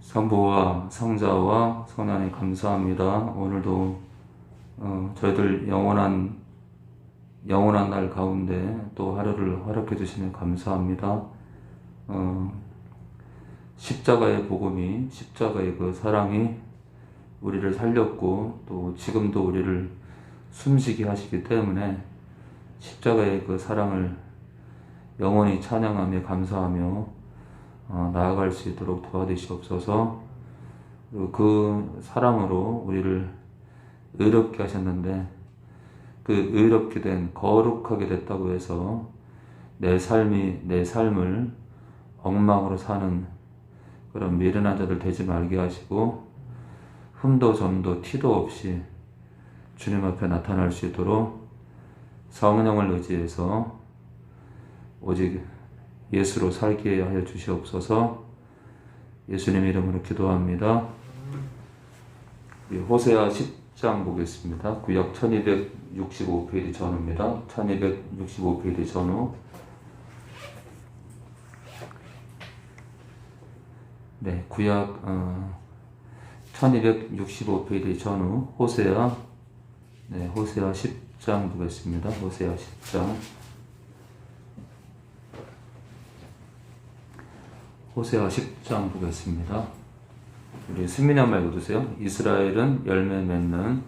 성부와 성자와 성령님 감사합니다. 오늘도 저희들 영원한 날 가운데 또 하루를 허락해 주시면 감사합니다. 십자가의 복음이, 십자가의 그 사랑이 우리를 살렸고 또 지금도 우리를 숨쉬게 하시기 때문에 십자가의 그 사랑을 영원히 찬양하며 감사하며 나아갈 수 있도록 도와주시옵소서. 그 사랑으로 우리를 의롭게 하셨는데 그 의롭게 된, 거룩하게 됐다고 해서 내 삶을 엉망으로 사는 그런 미련한 자들 되지 말게 하시고 흠도 점도 티도 없이 주님 앞에 나타날 수 있도록 성령을 의지해서 오직 예수로 살게 하여 주시옵소서. 예수님 이름으로 기도합니다. 호세아 10장 보겠습니다. 구약 1265페이지 전후입니다. 1265페이지 전후. 네, 구약 1265페이지 전후 호세아 10장 보겠습니다. 호세아 10장. 호세아 10장 보겠습니다. 우리 승민이 한번 읽어주세요. 이스라엘은 열매 맺는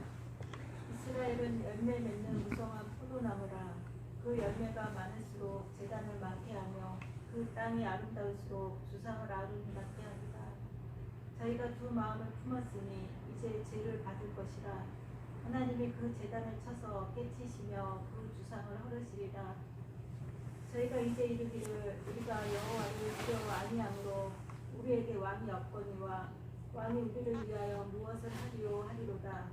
무성한 포도나무라. 그 열매가 많을수록 제단을 많게 하며 그 땅이 아름다울수록 주상을 아름답게 하리라. 저희가 두 마음을 품었으니 이제 죄를 받을 것이라. 하나님이 그 제단을 쳐서 깨치시며 그 주상을 허르시리라. 저희가 이제 이르기를 우리가 여호와를 두려워 아니함으로 우리에게 왕이 없거니와 왕이 우리를 위하여 무엇을 하리요 하리로다.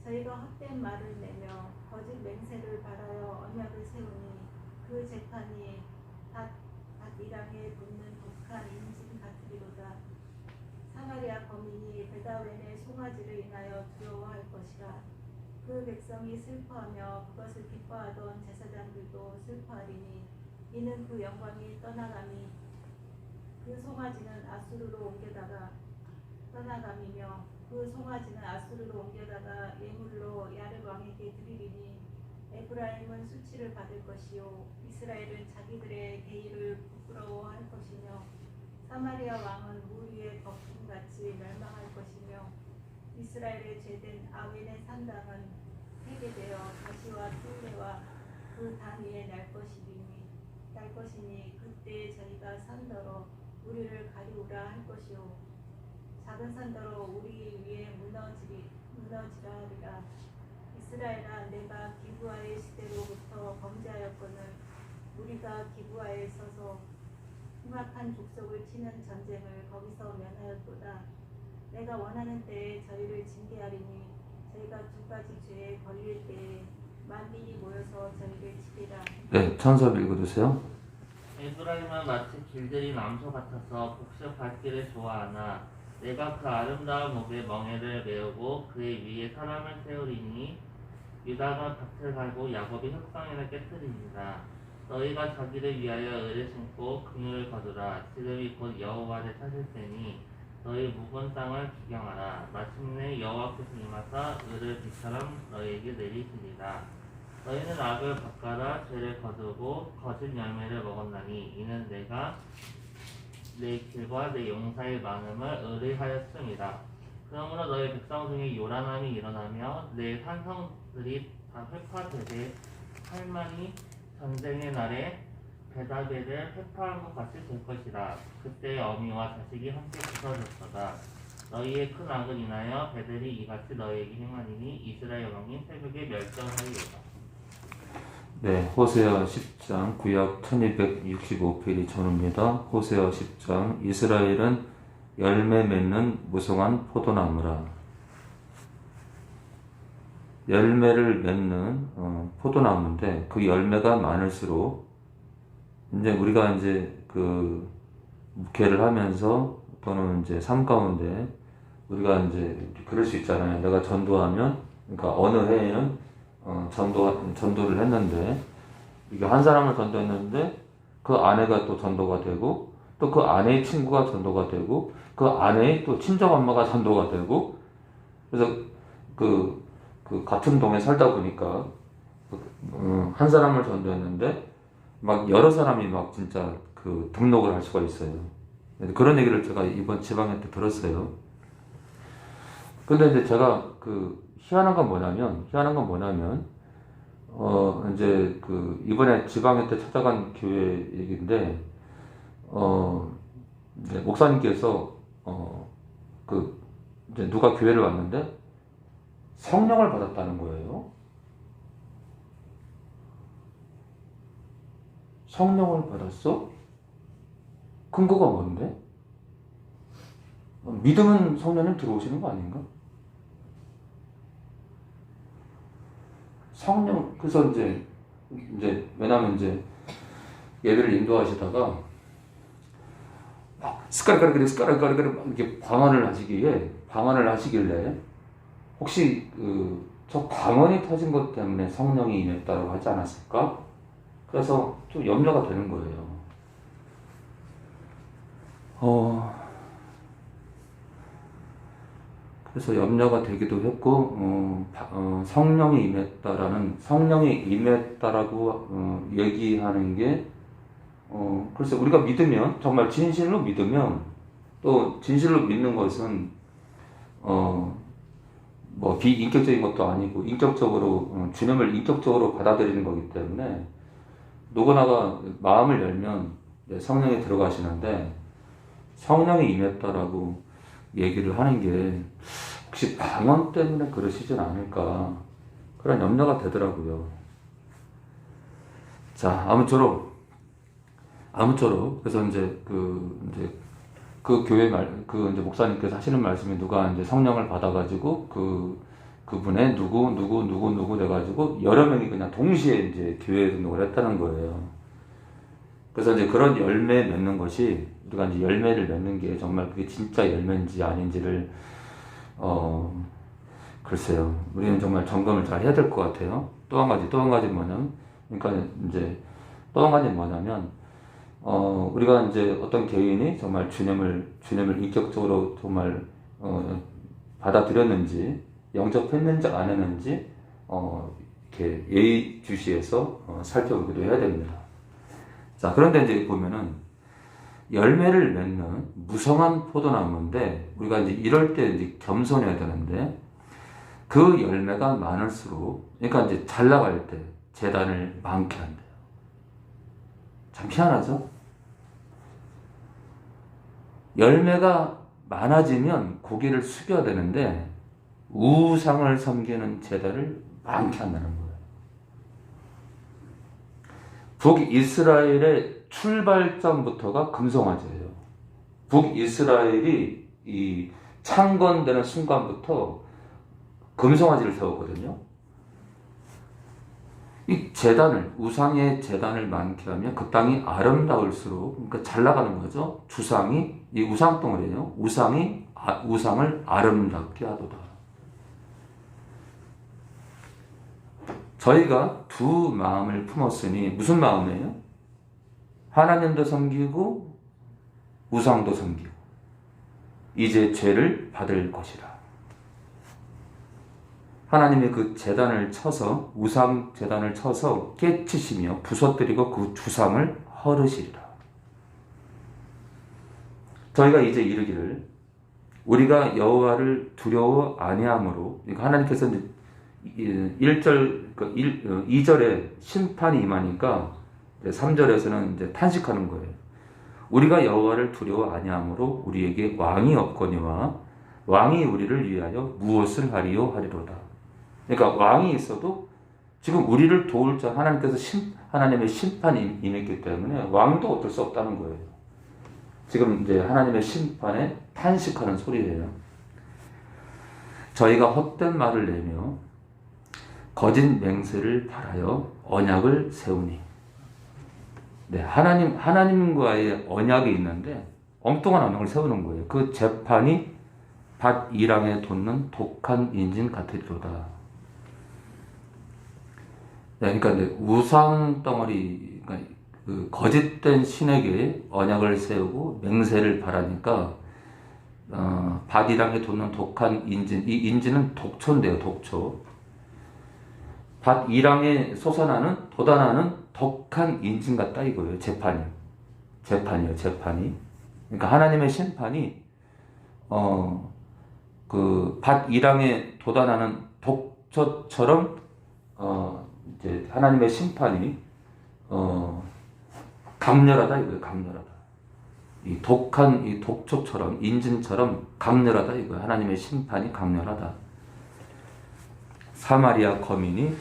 저희가 헛된 말을 내며 거짓 맹세를 바라여 언약을 세우니 그 재판이 닷이랑에 붙는 독한 인진 같으리로다. 사마리아 거민이 베다웬의 송아지를 인하여 두려워할 것이라. 그 백성이 슬퍼하며 그것을 기뻐하던 제사장들도 슬퍼하리니 이는 그 영광이 떠나감이 그 송아지는 아수르로 옮겨다가 떠나감이며 그 송아지는 아수르로 옮겨다가 예물로 야렙 왕에게 드리리니 에브라임은 수치를 받을 것이요 이스라엘은 자기들의 계율을 부끄러워할 것이며 사마리아 왕은 물 위에 거품같이 멸망할 것이며 이스라엘의 죄된 아웬의 산당은 폐괴되어 가시와 툴레와 그 단 위에 날 것이니 그때 저희가 산더러 우리를 가리우라 할 것이요 작은 산더러 우리 위에 무너지라 하리라. 이스라엘아, 내가 기브아의 시대로부터 범죄하였거늘 우리가 기브아에 서서 흉악한 족속을 치는 전쟁을 거기서 면하였도다. 내가 원하는 때에 저희를 징계하리니 저희가 두 가지 죄에 걸릴 때에 만민이 모여서 저희를 치리라. 네, 천섭 읽어주세요. 에브라임은 마치 길들인 암소 같아서 복식 밟기를 좋아하나 내가 그 아름다운 목에 멍에를 메우고 그의 위에 사람을 세우리니 유다가 밭을 갈고 야곱이 흑성인을 깨뜨리니라. 너희가 자기를 위하여 의를 심고 긍휼을 거두라. 지금이 곧 여호와를 찾을 때니 너희 묵은 땅을 기경하라. 마침내 여호와께서 임하사 의를 비처럼 너희에게 내리시리라. 너희는 악을 바꿔라. 죄를 거두고 거짓 열매를 먹었나니 이는 내가 내 길과 내 용사의 많음을 의뢰하였음이다. 그러므로 너희 백성 중에 요란함이 일어나며 내 산성들이 다 회파되되 할만이 전쟁의 날에 베다벨을 회파한 것 같이 될 것이라. 그때 어미와 자식이 함께 부서졌도다. 너희의 큰 악을 인하여 베델이 이같이 너희에게 행하니니 이스라엘 왕이 새벽에 멸절하리로다. 네, 호세아 10장 구약 1265페이지 전후입니다. 호세아 10장. 이스라엘은 열매 맺는 무성한 포도나무라. 열매를 맺는 포도나무인데 그 열매가 많을수록 이제 우리가 이제 그 목회를 하면서 또는 이제 삶 가운데 우리가 이제 그럴 수 있잖아요. 내가 전도하면, 그러니까 어느 해에는 전도를 했는데, 이게 한 사람을 전도했는데, 그 아내가 또 전도가 되고, 또 그 아내의 친구가 전도가 되고, 그 아내의 또 친정 엄마가 전도가 되고, 그래서 그 같은 동에 살다 보니까 한 사람을 전도했는데 막 여러 사람이 막 진짜 그 등록을 할 수가 있어요. 그런 얘기를 제가 이번 지방회 때 들었어요. 근데 이제 제가 희한한 건 뭐냐면 이제 이번에 지방회 때 찾아간 교회 얘기인데, 이제 목사님께서 이제 누가 교회를 왔는데 성령을 받았다는 거예요. 성령을 받았어? 근거가 뭔데? 믿으면 성령님 들어오시는 거 아닌가? 성령, 그래서 이제 왜냐면 이제 예배를 인도하시다가 막 스까르까르 이렇게 방언을 하시길래 혹시 저 방언이 터진 것 때문에 성령이 임했다고 하지 않았을까? 그래서 좀 염려가 되는 거예요. 그래서 염려가 되기도 했고, 성령이 임했다라고 얘기하는 게, 글쎄 우리가 믿으면, 정말 진실로 믿으면, 또 진실로 믿는 것은 뭐 비인격적인 것도 아니고 인격적으로 주님을 인격적으로 받아들이는 거기 때문에 누구나가 마음을 열면 성령이 들어가시는데, 성령이 임했다라고 얘기를 하는 게 혹시 방언 때문에 그러시진 않을까, 그런 염려가 되더라고요. 자, 아무쪼록 그래서 이제 그 교회 이제 목사님께서 하시는 말씀이, 누가 이제 성령을 받아가지고 그분의 누구 돼가지고 여러 명이 그냥 동시에 이제 교회에 등록을 했다는 거예요. 그래서 이제 그런 열매 맺는 것이, 우리가 이제 열매를 맺는 게 정말 그게 진짜 열매인지 아닌지를 글쎄요, 우리는 정말 점검을 잘 해야 될 것 같아요. 또 한 가지 뭐냐면, 우리가 이제 어떤 개인이 정말 주님을 인격적으로 정말 받아들였는지, 영접했는지 안 했는지 이렇게 예의주시해서 살펴보기도 해야 됩니다. 자, 그런데 이제 보면은 열매를 맺는 무성한 포도나무인데, 우리가 이제 이럴 때 이제 겸손해야 되는데, 그 열매가 많을수록, 그러니까 이제 잘 나갈 때 재단을 많게 한대요. 참 희한하죠? 열매가 많아지면 고개를 숙여야 되는데 우상을 섬기는 제단을 많게 한다는 거예요. 북이스라엘의 출발점부터가 금송아지예요. 북이스라엘이 이 창건되는 순간부터 금송아지를 세웠거든요. 이 재단을, 우상의 재단을 많게 하면 그 땅이 아름다울수록, 그러니까 잘 나가는 거죠. 이 우상덩어리예요. 우상을 아름답게 하도다. 저희가 두 마음을 품었으니, 무슨 마음이에요? 하나님도 섬기고 우상도 섬기고 이제 죄를 받을 것이라. 하나님이 그 제단을 쳐서, 우상 제단을 쳐서 깨치시며 부서뜨리고 그 주상을 헐으시리라. 저희가 이제 이르기를, 우리가 여호와를 두려워 아니함으로, 그러니까 하나님께서 이제 2절에 심판이 임하니까 3절에서는 이제 탄식하는 거예요. 우리가 여호와를 두려워 아니함으로 우리에게 왕이 없거니와 왕이 우리를 위하여 무엇을 하리요 하리로다. 그러니까 왕이 있어도 지금 우리를 도울 자, 하나님의 심판이 임했기 때문에 왕도 어쩔 수 없다는 거예요. 지금 이제 하나님의 심판에 탄식하는 소리예요. 저희가 헛된 말을 내며 거짓 맹세를 바라여 언약을 세우니. 네, 하나님과의 언약이 있는데 엉뚱한 언약을 세우는 거예요. 그 재판이 밭 이랑에 돋는 독한 인진 같으리로다. 네, 그러니까 이제 우상 덩어리, 그러니까 그 거짓된 신에게 언약을 세우고 맹세를 바라니까 밭이랑에 돋는 독한 인진. 이 인진은 독초인데요, 독초. 밭이랑에 돋아나는 독한 인진 같다 이거예요, 재판이요, 재판이. 그러니까 하나님의 심판이, 그 밭이랑에 돋아나는 독초처럼, 이제 하나님의 심판이, 강렬하다 이거예요, 강렬하다. 이 독한 이 독초처럼 인진처럼 강렬하다 이거예요. 하나님의 심판이 강렬하다. 사마리아 거민이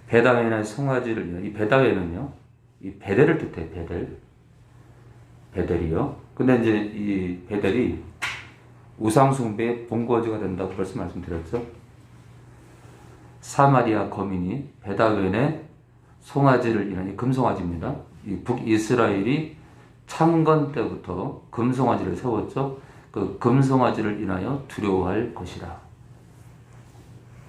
베다웬의 송아지를 위하여, 이 베다웬은요, 이 베델을 뜻해요. 베델이요. 근데 이제 이 베델이 우상숭배의 본거지가 된다고 벌써 말씀드렸죠. 사마리아 거민이 베다웬의 송아지를 인하여, 이 금송아지입니다. 이 북이스라엘이 창건 때부터 금송아지를 세웠죠. 그 금송아지를 인하여 두려워할 것이라.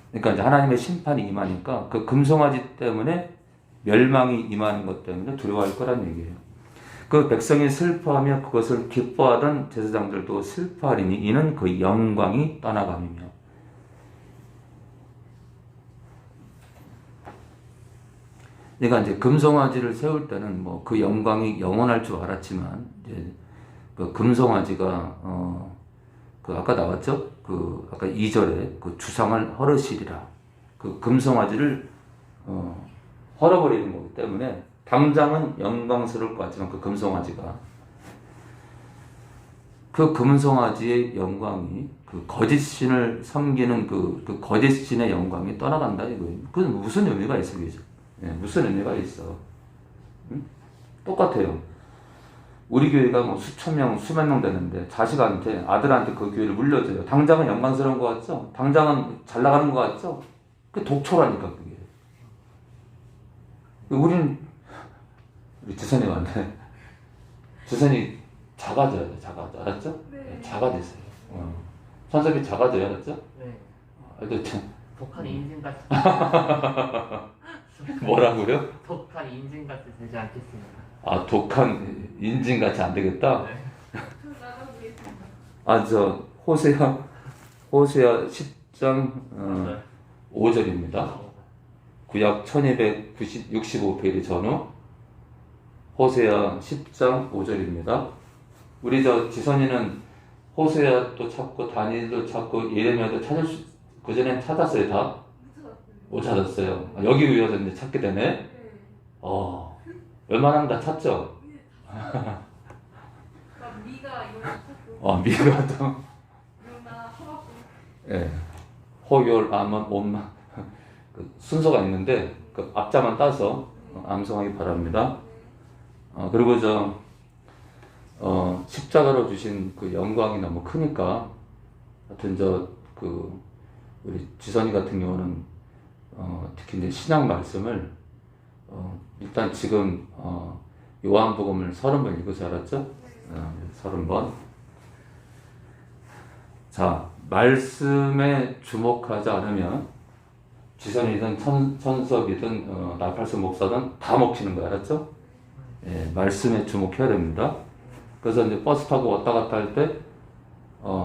그러니까 이제 하나님의 심판이 임하니까 그 금송아지 때문에 멸망이 임하는 것 때문에 두려워할 거란 얘기예요. 그 백성이 슬퍼하며 그것을 기뻐하던 제사장들도 슬퍼하리니 이는 그 영광이 떠나감이며. 그러니까 이제 금송아지를 세울 때는 뭐 그 영광이 영원할 줄 알았지만, 이제 그 금송아지가 그 아까 나왔죠? 그 아까 2절에 그 주상을 헐으시리라. 그 금송아지를 헐어버리는 거기 때문에 당장은 영광스러울 것 같지만 그 금송아지가, 그 금송아지의 영광이 그 거짓신을 섬기는 그 거짓신의 영광이 떠나간다 이거예요. 그건 무슨 의미가 있어, 그죠? 예, 무슨 의미가 있어? 응? 똑같아요. 우리 교회가 뭐 수천 명, 수만 명 되는데 자식한테, 아들한테 그 교회를 물려줘요. 당장은 영광스러운 것 같죠? 당장은 잘 나가는 것 같죠? 그게 독초라니까, 그게. 우리 지선이한테, 지선이 작아져야 돼, 작아져. 알았죠? 네. 작아졌어요. 선섭이 작아져야, 알았죠? 네. 알겠죠? 독한 인진같이 뭐라고요? 독한 인진같이 되지 않겠습니다. 아, 독한 인진같이 안 되겠다? 네. 저 나가보겠습니다. 아, 호세아 10장 5절입니다. 구약 1265페이지 전후 호세아 10장 5절입니다. 우리 지선이는 호세아도 찾고 다니엘도 찾고 예레미야도 그전엔 찾았어요, 다? 못 찾았어요. 여기 위에서 이제 찾게 되네. 웬만하면 다 찾죠? 막 미가 이거 찾고 미가 또, 유나 허벅지. 예. 호열, 암은, 옴만. 그 순서가 있는데, 그 앞자만 따서 암송하기 바랍니다. 그리고 십자가로 주신 그 영광이 너무 크니까, 하여튼 우리 지선이 같은 경우는, 특히 이제 신약 말씀을, 일단 지금, 요한복음을 30번 읽으셔 알았죠? 30번. 자, 말씀에 주목하지 않으면, 지선이든 천섭이든, 나팔수 목사든 다 먹히는 거 알았죠? 예, 말씀에 주목해야 됩니다. 그래서 이제 버스 타고 왔다 갔다 할 때,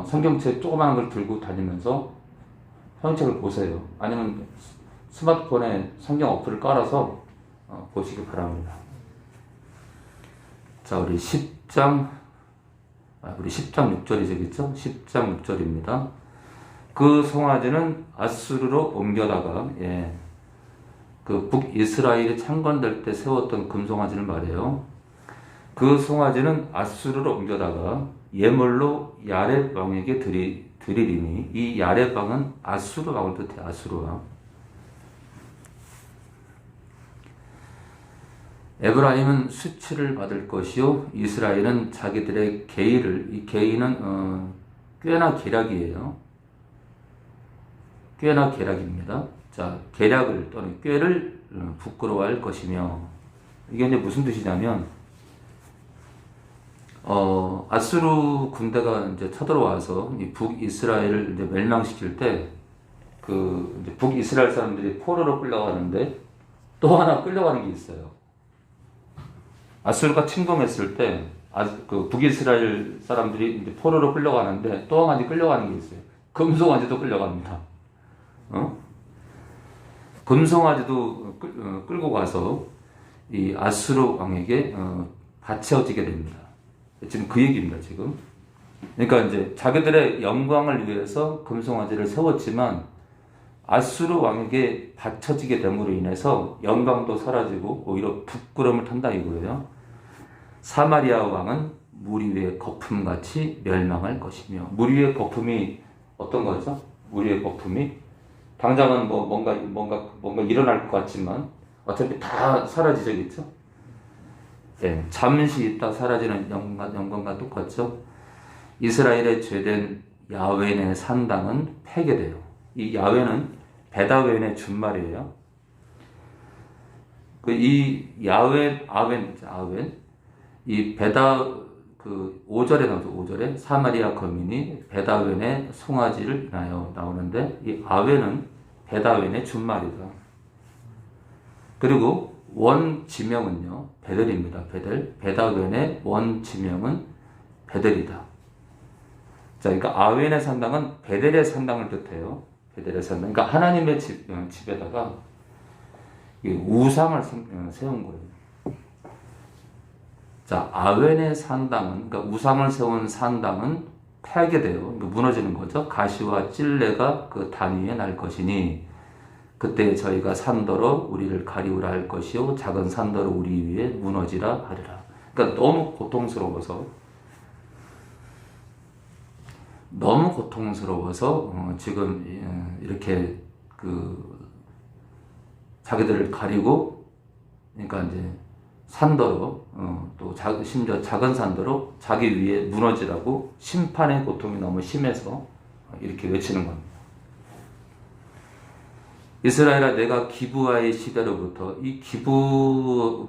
성경책 조그마한 걸 들고 다니면서 성경책을 보세요. 아니면 스마트폰에 성경 어플을 깔아서 보시기 바랍니다. 자, 우리 10장 6절이죠, 그렇죠? 10장 6절입니다. 그 송아지는 아수르로 옮겨다가, 그 북이스라엘이 창건될 때 세웠던 금송아지를 말해요. 그 송아지는 아수르로 옮겨다가 예물로 야렙 왕에게 드리리니, 이 야렙 왕은 아수르 왕을 뜻해, 아수르 왕. 에브라임은 수치를 받을 것이요, 이스라엘은 자기들의 이 계의는 꽤나 계략이에요. 꽤나 계략입니다. 자, 계략을 또는 꾀를 부끄러워할 것이며, 이게 이제 무슨 뜻이냐면, 아수르 군대가 이제 쳐들어와서 이 북이스라엘을 이제 멸망시킬 때, 이제 북이스라엘 사람들이 포로로 끌려가는데, 또 하나 끌려가는 게 있어요. 아수르가 침공했을 때 그 북이스라엘 사람들이 이제 포로로 끌려가는데 또 한 가지 끌려가는 게 있어요. 금송아지도 끌려갑니다. 금송아지도 끌고 가서 이 아수르 왕에게 바쳐지게 됩니다. 지금 그 얘기입니다. 지금. 그러니까 이제 자기들의 영광을 위해서 금송아지를 세웠지만 아수르 왕에게 바쳐지게 됨으로 인해서 영광도 사라지고 오히려 부끄러움을 탄다 이거예요. 사마리아 왕은 물 위의 거품같이 멸망할 것이며, 물 위의 거품이 어떤 거죠? 물 위의 거품이 당장은 뭐 뭔가 일어날 것 같지만 어차피 다 사라지겠죠. 예, 잠시 있다 사라지는 영광과 똑같죠. 이스라엘의 죄된 야훼의 산당은 폐괴돼요. 이 야훼는 베다웬의 준말이에요. 이 아웬, 이 그 5절에 나오죠. 5절에 사마리아 거민이 베다웬의 송아지를 인하여 나오는데, 이 아웬은 베다웬의 준말이다. 그리고 원 지명은요, 베델입니다. 베다웬의 원 지명은 베델이다. 자, 그러니까 아웬의 산당은 베델의 산당을 뜻해요. 베델의 산당. 그러니까 하나님의 집에다가 우상을 세운 거예요. 자, 아웬의 산당은, 그러니까 우상을 세운 산당은 폐괴돼요. 무너지는 거죠. 가시와 찔레가 그 단 위에 날 것이니 그때 저희가 산더러 우리를 가리우라 할 것이요 작은 산더러 우리 위에 무너지라 하리라. 그러니까 너무 고통스러워서 지금 이렇게 자기들을 가리고, 그러니까 이제 산더러 또 심지어 작은 산더러 자기 위에 무너지라고 심판의 고통이 너무 심해서 이렇게 외치는 겁니다. 이스라엘아, 내가 기브아의 시대로부터, 이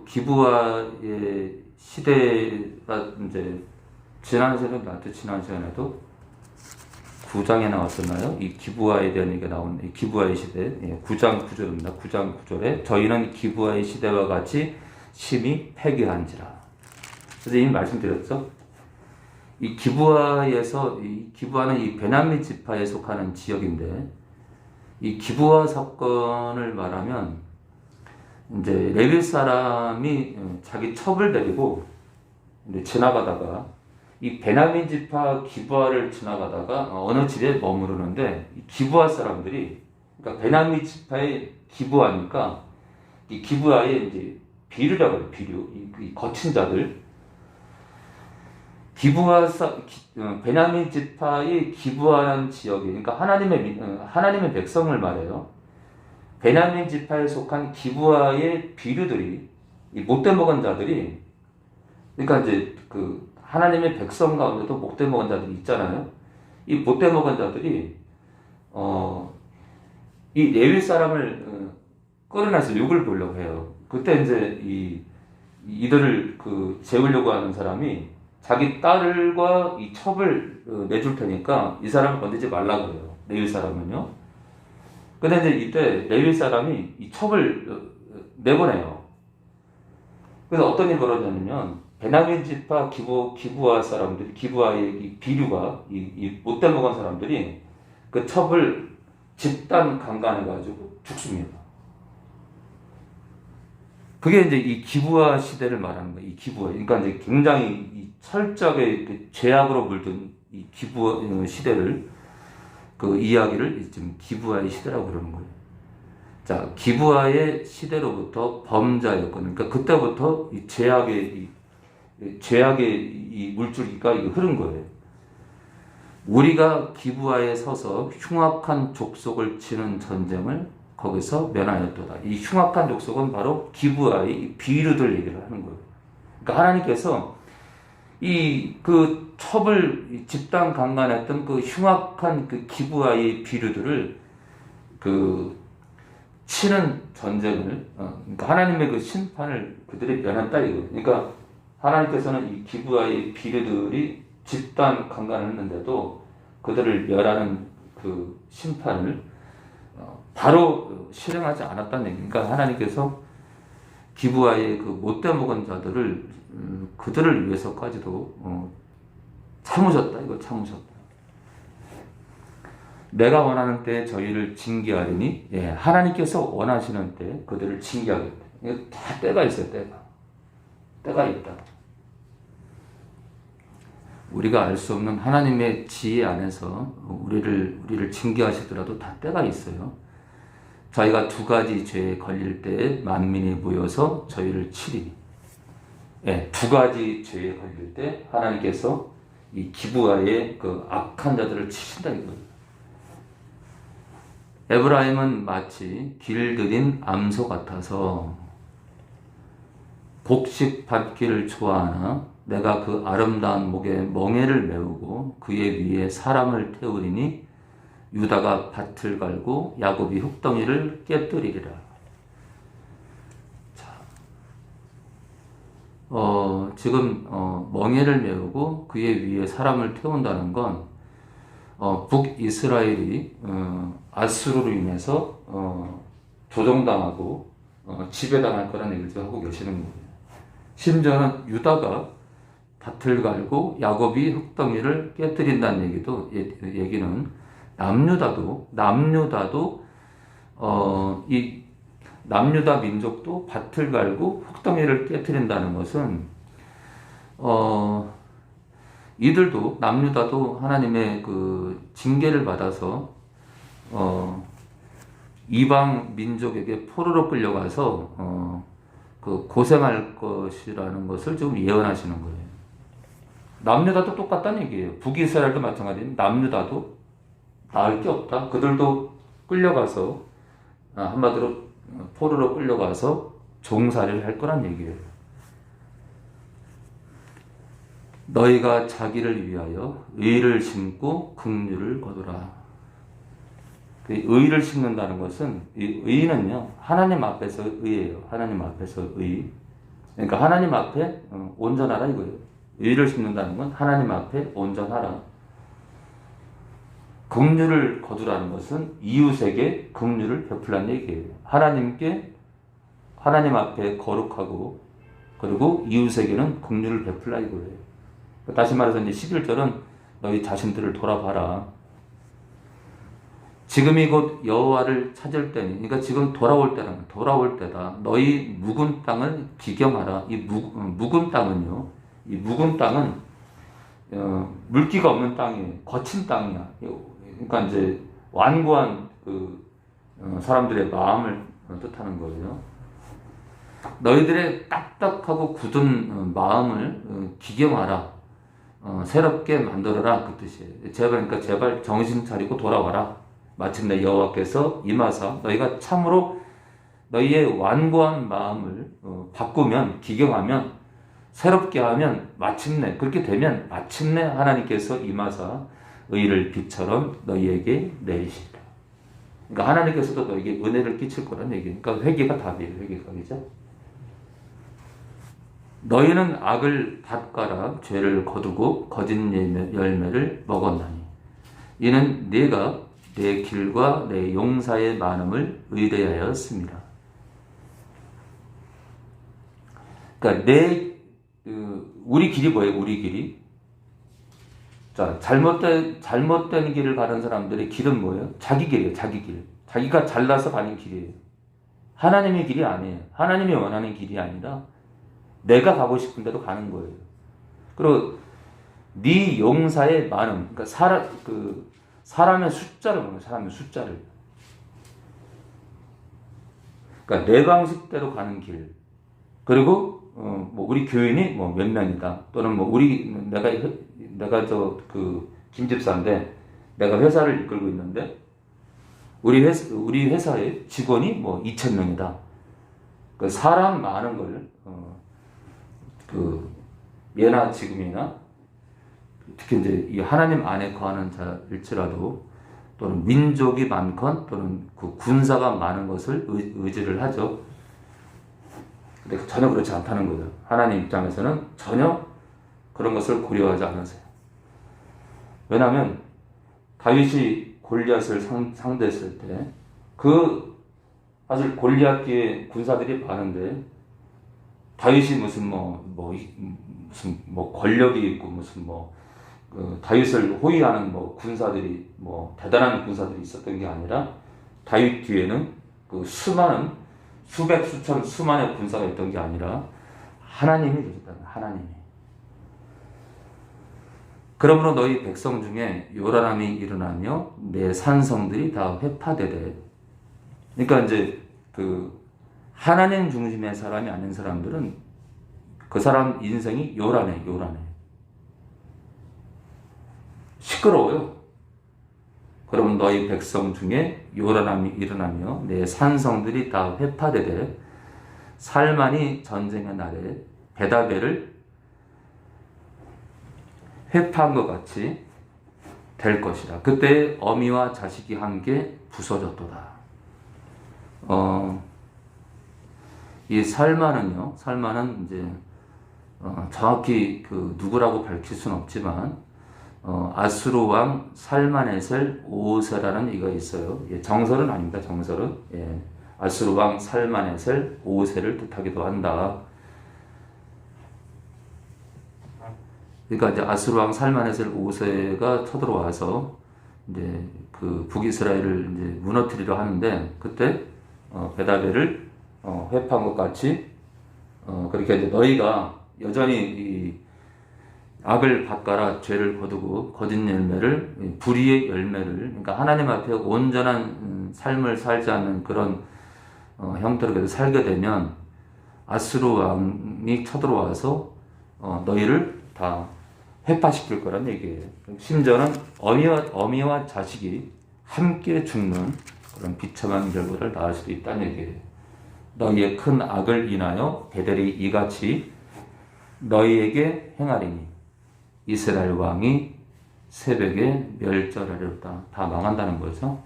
기브아의 시대가 이제 지난 시간에도 9장에 나왔었나요? 이 기브아에 대한 얘기가 나오는 이 기브아의 시대, 9장 9절입니다. 9장 9절에 저희는 기브아의 시대와 같이 심히 폐괴한지라. 그래서 이미 말씀드렸죠. 이 기브아는 이 베냐민 지파에 속하는 지역인데, 이 기브아 사건을 말하면 이제 레위 사람이 자기 첩을 데리고 이제 지나가다가 이 베냐민 지파 기브아를 지나가다가 어느 집에 머무르는데, 이 기브아 사람들이, 그러니까 베냐민 지파의 기브아니까 이 기브아의 이제 비류라고 해요. 비류. 이 거친 자들. 베냐민 지파의 기브아라는 지역이, 그러니까 하나님의 백성을 말해요. 베냐민 지파에 속한 기브아의 비류들이, 이 못돼 먹은 자들이, 그러니까 이제 하나님의 백성 가운데도 못돼 먹은 자들이 있잖아요. 이 못돼 먹은 자들이 이 레위 사람을 끌어내서 욕을 보려고 해요. 그때 이제 이들을 재우려고 하는 사람이 자기 딸과 이 첩을 내줄 테니까 이 사람을 건드리지 말라고 해요. 레위 사람은요. 근데 이제 이때 레위 사람이 이 첩을 내보내요. 그래서 어떤 일이 벌어졌냐면, 베냐민 지파 기브아 사람들이, 기브아의 이 비류가, 이 못돼 먹은 사람들이 그 첩을 집단 강간해가지고 죽습니다. 그게 이제 이 기브아 시대를 말하는 거예요. 이 기브아. 그러니까 이제 굉장히 이 철저하게 죄악으로 물든 이 기브아 시대를, 이야기를 지금 기브아의 시대라고 그러는 거예요. 자, 기브아의 시대로부터 범자였거든요. 그러니까 그때부터 이 죄악의 이 물줄기가 흐른 거예요. 우리가 기브아에 서서 흉악한 족속을 치는 전쟁을 거기서 면하였도다. 이 흉악한 족속은 바로 기브아의 비류들 얘기를 하는 거예요. 그러니까 하나님께서 첩을 집단 강간했던 흉악한 기브아의 비류들을 치는 전쟁을, 그러니까 하나님의 심판을 그들이 면한다 이거예요. 그러니까 하나님께서는 이 기브아의 비류들이 집단 강간을 했는데도 그들을 멸하는 심판을 바로 실행하지 않았다는 얘기니까, 하나님께서 기브아의 그 못돼 먹은 자들을 그들을 위해서까지도 참으셨다. 이거 참으셨다. 내가 원하는 때에 저희를 징계하리니 예, 하나님께서 원하시는 때 그들을 징계하겠다. 이거 다 때가 있어요. 때가 있다. 우리가 알 수 없는 하나님의 지혜 안에서 우리를 징계하시더라도 다 때가 있어요. 저희가 두 가지 죄에 걸릴 때 만민이 모여서 저희를 치리니. 예, 두 가지 죄에 걸릴 때 하나님께서 이 기브아의 그 악한 자들을 치신다 이거예요. 에브라임은 마치 길들인 암소 같아서 곡식 밟기를 좋아하나 내가 그 아름다운 목에 멍에를 메우고 그의 위에 사람을 태우리니 유다가 밭을 갈고 야곱이 흙덩이를 깨뜨리리라. 자, 지금 멍에를 메우고 그의 위에 사람을 태운다는 건 북이스라엘이 아수르로 인해서 조종당하고 지배당할 거라는 얘기를 지금 하고 계시는 거예요. 심지어는 유다가 밭을 갈고 야곱이 흙덩이를 깨뜨린다는 얘기는 남유다도 이 남유다 민족도 밭을 갈고 흙덩이를 깨뜨린다는 것은 이들도 남유다도 하나님의 그 징계를 받아서 이방 민족에게 포로로 끌려가서 그 고생할 것이라는 것을 지금 예언하시는 거예요. 남유다도 똑같다는 얘기예요. 북이스라엘도 마찬가지예요. 남유다도 나을 게 없다. 그들도 끌려가서 한마디로 포로로 끌려가서 종살이를 할 거란 얘기예요. 너희가 자기를 위하여 의를 심고 긍휼을 거두라. 그 의를 심는다는 것은 이 의는요 하나님 앞에서 의예요. 하나님 앞에서 의. 그러니까 하나님 앞에 온전하라 이거예요. 의를 심는다는 건 하나님 앞에 온전하라. 긍휼을 거두라는 것은 이웃에게 긍휼을 베풀라는 얘기예요. 하나님 앞에 거룩하고 그리고 이웃에게는 긍휼을 베풀라 이거예요. 다시 말해서 이제 11절은 너희 자신들을 돌아봐라. 지금이 곧 여호와를 찾을 때니, 그러니까 지금 돌아올 때다. 너희 묵은 땅을 기경하라. 이 묵은 땅은요, 이 묵은 땅은 물기가 없는 땅이에요. 거친 땅이야. 그러니까 이제 완고한 사람들의 마음을 뜻하는 거예요. 너희들의 딱딱하고 굳은 마음을 기경하라. 새롭게 만들어라 그 뜻이에요. 제발 정신 차리고 돌아와라. 마침내 여호와께서 임하사 너희가 참으로 너희의 완고한 마음을 바꾸면 기경하면 새롭게 하면 그렇게 되면 마침내 하나님께서 임하사 의를 빛처럼 너희에게 내리시리라. 그러니까 하나님께서도 너희에게 은혜를 끼칠 거란 얘기예요. 그러니까 회개가 답이에요. 회개가 그죠? 너희는 악을 닷가라 죄를 거두고 거짓 열매를 먹었나니 이는 네가 내 길과 내 용사의 많음을 의뢰하였습니다. 그러니까 우리 길이 뭐예요? 우리 길이 자 잘못된 길을 가는 사람들의 길은 뭐예요? 자기 길이에요. 자기 길. 자기가 잘나서 가는 길이에요. 하나님의 길이 아니에요. 하나님이 원하는 길이 아니라 내가 가고 싶은 데도 가는 거예요. 그리고 네 용사의 많음, 그러니까 사람의 숫자를 보는 사람의 숫자를. 그러니까 내 방식대로 가는 길. 그리고 뭐 우리 교인이 뭐 몇 명이다. 또는 뭐 내가 김 집사인데 내가 회사를 이끌고 있는데 우리 회사의 직원이 뭐 2,000명이다. 그 사람 많은 걸 예나 지금이나 특히 이제 이 하나님 안에 거하는 자일지라도 또는 민족이 많건 또는 그 군사가 많은 것을 의지를 하죠. 근데 전혀 그렇지 않다는 거죠. 하나님 입장에서는 전혀 그런 것을 고려하지 않으세요. 왜냐하면 다윗이 골리앗을 상대했을 때 사실 골리앗기에 군사들이 많은데 다윗이 무슨 권력이 있고 다윗을 호위하는 군사들이 대단한 군사들이 있었던 게 아니라 다윗 뒤에는 그 수많은 수백 수천 수만의 군사가 있던 게 아니라 하나님이 계셨다는 하나님이. 그러므로 너희 백성 중에 요란함이 일어나며 내 산성들이 다 회파되되. 그러니까 이제 그 하나님 중심의 사람이 아닌 사람들은 그 사람 인생이 요란해. 시끄러워요. 그럼 너희 백성 중에 요란함이 일어나며 내 산성들이 다 회파되되 살만이 전쟁의 날에 베다벨을 회파한 것 같이 될 것이라. 그때 어미와 자식이 함께 부서졌도다. 이 살만은 이제 정확히 그 누구라고 밝힐 수는 없지만 아수르 왕 살마네셀 5세라는 이가 있어요. 예, 정설은 아닙니다. 정설은 아수르 왕 살마네셀 5세를 뜻하기도 한다. 그러니까 이제 아수르 왕 살마네셀 5세가 쳐들어와서 이제 그 북이스라엘을 이제 무너뜨리려 하는데 그때 베다벨을 회파한 것 같이 그렇게 이제 너희가 여전히 이 악을 바꿔라 죄를 거두고 거짓 열매를 불의의 열매를 그러니까 하나님 앞에 온전한 삶을 살지 않는 그런 형태로 살게 되면 아수르 왕이 쳐들어와서 너희를 다 회파시킬 거란 얘기예요. 심지어는 어미와 자식이 함께 죽는 그런 비참한 결과를 낳을 수도 있다는 얘기예요. 너희의 큰 악을 인하여 베델이 이같이 너희에게 행하리니 이스라엘 왕이 새벽에 멸절하렸다. 다 망한다는 거죠.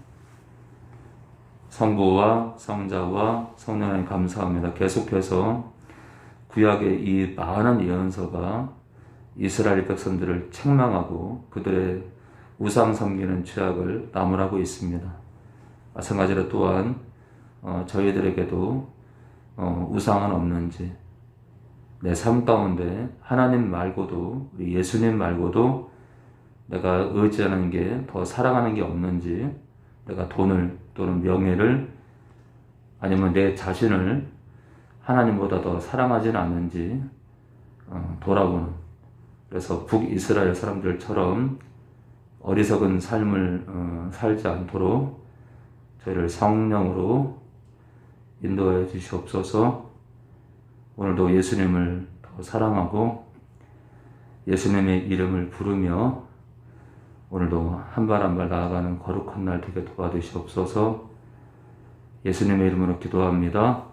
성부와 성자와 성령에 감사합니다. 계속해서 구약의 이 많은 예언서가 이스라엘 백성들을 책망하고 그들의 우상 섬기는 죄악을 나무라고 있습니다. 마찬가지로 또한 저희들에게도 우상은 없는지, 내 삶 가운데 하나님 말고도 우리 예수님 말고도 내가 의지하는 게 더 사랑하는 게 없는지, 내가 돈을 또는 명예를 아니면 내 자신을 하나님보다 더 사랑하지는 않는지 돌아보는, 그래서 북이스라엘 사람들처럼 어리석은 삶을 살지 않도록 저희를 성령으로 인도하여 주시옵소서. 오늘도 예수님을 더 사랑하고 예수님의 이름을 부르며 오늘도 한 발 한 발 나아가는 거룩한 날 되게 도와주시옵소서. 예수님의 이름으로 기도합니다.